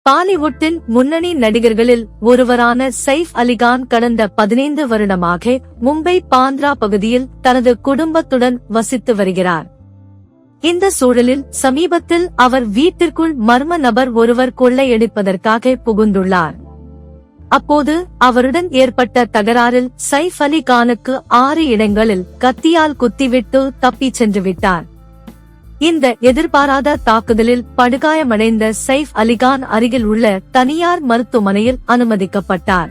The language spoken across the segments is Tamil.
பாலிவுட்டின் முன்னணி நடிகர்களில் ஒருவரான சைஃப் அலிகான் கடந்த 15 வருடமாக மும்பை பாந்த்ரா பகுதியில் தனது குடும்பத்துடன் வசித்து வருகிறார். இந்த சூழலில் சமீபத்தில் அவர் வீட்டிற்குள் மர்ம நபர் ஒருவர் கொள்ளையடிப்பதற்காக புகுந்துள்ளார். அப்போது அவருடன் ஏற்பட்ட தகராறில் சைஃப் அலி கானுக்கு 6 இடங்களில் கத்தியால் குத்திவிட்டு தப்பிச் சென்று விட்டார். இந்த எதிர்பாராத தாக்குதலில் படுகாயமடைந்த சைஃப் அலிகான் அருகில் உள்ள தனியார் மருத்துவமனையில் அனுமதிக்கப்பட்டார்.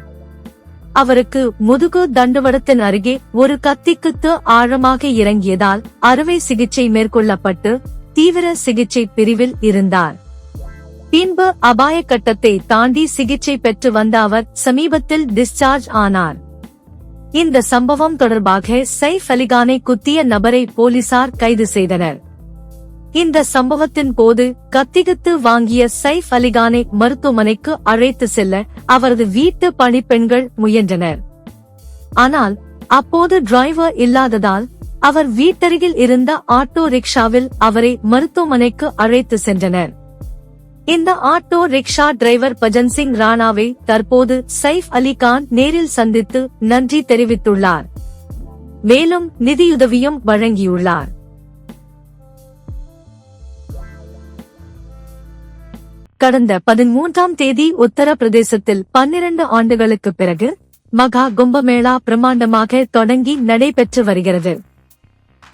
அவருக்கு முதுகு தண்டுவடத்தின் அருகே ஒரு கத்திக்குத்து ஆழமாக இறங்கியதால் அறுவை சிகிச்சை மேற்கொள்ளப்பட்டு தீவிர சிகிச்சை பிரிவில் இருந்தார். பின்பு அபாய கட்டத்தை தாண்டி சிகிச்சை பெற்று வந்த அவர் சமீபத்தில் டிஸ்சார்ஜ் ஆனார். இந்த சம்பவம் தொடர்பாக சைஃப் அலிகானை குத்திய நபரை போலீசார் கைது செய்தனர். இந்த சம்பவத்தின் போது கத்திக்குத்து வாங்கிய சைஃப் அலிகானை மருத்துவமனைக்கு அழைத்து செல்ல அவரது வீட்டு பணிப்பெண்கள் முயன்றனர். ஆனால் அப்போது டிரைவர் இல்லாததால் அவர் வீட்டருகில் இருந்த ஆட்டோ ரிக்ஷாவில் அவரை மருத்துவமனைக்கு அழைத்து சென்றனர். இந்த auto rickshaw driver Bhajan Singh ராணாவை தற்போது சைஃப் அலி கான் நேரில் சந்தித்து நன்றி தெரிவித்துள்ளார். மேலும் நிதியுதவியும் வழங்கியுள்ளார். கடந்த 13ஆம் தேதி உத்தரப்பிரதேசத்தில் 12 ஆண்டுகளுக்கு பிறகு மகா கும்பமேளா பிரமாண்டமாக தொடங்கி நடைபெற்று வருகிறது.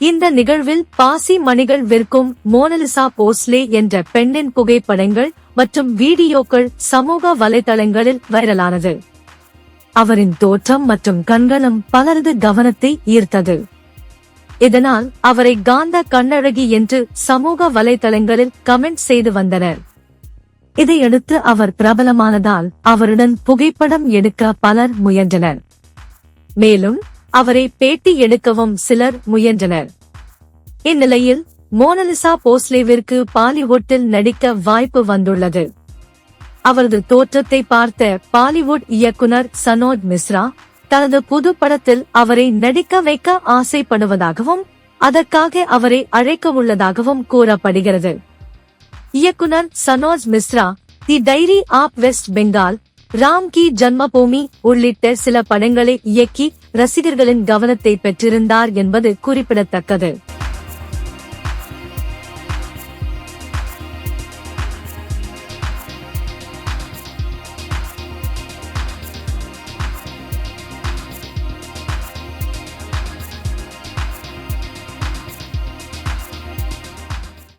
இந்த நிகழ்வில் பாசி மணிகள் விற்கும் மோனலிசா போஸ்லே என்ற பெண்ணின் புகைப்படங்கள் மற்றும் வீடியோக்கள் சமூக வலைதளங்களில் வைரலானது. அவரின் தோற்றம் மற்றும் கண்களும் பலரது கவனத்தை ஈர்த்தது. இதனால் அவரை காந்த கண்ணழகி என்று சமூக வலைதளங்களில் கமெண்ட் செய்து வந்தனர். இதையடுத்து அவர் பிரபலமானதால் அவருடன் புகைப்படம் எடுக்க பலர் முயன்றனர். மேலும் அவரை பேட்டி எடுக்கவும் சிலர் முயன்றனர். இந்நிலையில் மோனலிசா போஸ்லேவிற்கு பாலிவுட்டில் நடிக்க வாய்ப்பு வந்துள்ளது. அவரது தோற்றத்தை பார்த்த பாலிவுட் இயக்குனர் சனோஜ் மிஸ்ரா தனது புது படத்தில் அவரை நடிக்க வைக்க ஆசைப்படுவதாகவும் அதற்காக அவரை அழைக்க உள்ளதாகவும் கூறப்படுகிறது. இயக்குனர் Sanoj Mishra The Diary of West Bengal, Ram Ki Janmabhoomi உள்ளிட்ட சில படங்களை இயக்கி ரசிகர்களின் கவனத்தை பெற்றிருந்தார் என்பது குறிப்பிடத்தக்கது.